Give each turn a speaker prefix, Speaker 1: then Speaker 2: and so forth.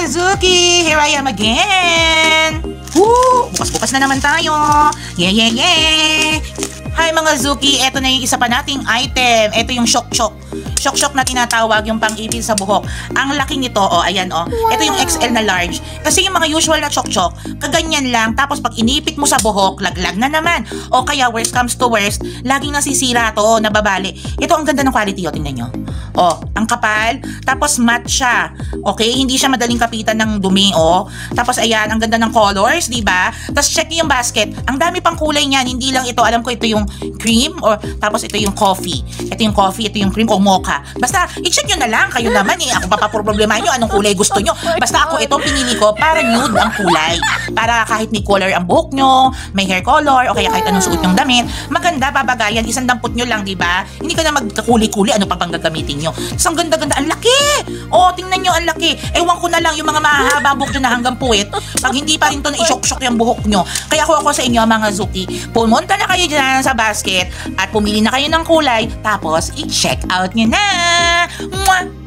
Speaker 1: mga Zuki! Here I am again! Woo! Bukas-bukas na naman tayo! Yeah, yeah, yeah! Hi mga Zuki! Ito na yung isa pa nating item. Ito yung Shock-Shock. Shock-Shock na tinatawag yung pang-ipil sa buhok. Ang laki nito, ayan Wow. Ito yung XL na large. Kasi yung mga usual na Shock-Shock, kaganyan lang. Tapos pag inipit mo sa buhok, laglag na naman. O kaya worst comes to worst, laging nasisira to, nababali. Ito ang ganda ng quality, tingnan nyo. Ang kapal. Tapos matte siya. Okay? Hindi siya madaling kapitan ng dumi, Tapos ayan, ang ganda ng colors, di ba? Tapos check nyo yung basket. Ang dami pang kulay niyan. Hindi lang ito. Alam ko ito yung cream tapos ito yung coffee. Ito yung coffee, ito yung cream o mocha. Basta, i-check nyo na lang. Kayo naman Ako papaproblemahin nyo anong kulay gusto nyo. Basta ako itong pinili ko para nude ang kulay. Para kahit may color ang buhok nyo, may hair color, o kaya kahit anong suot nyong damit, maganda, babagayan. Isang dampot nyo lang, di ba? Hindi ka na magkakuli-kuli. Ano pa bang gagamitin nyo? Tapos ang ganda-ganda. Ang laki! Tingnan nyo, ang laki. Ewan ko na lang yung mga mahahaba buhok nyo na hanggang puwet. Pag hindi pa rin to na i-shock-shock yung buhok nyo. Kaya ako sa inyo, mga Zuki, pumunta na kayo dyan sa basket at pumili na kayo ng kulay. Tapos, i-check out nyo na! Mwah!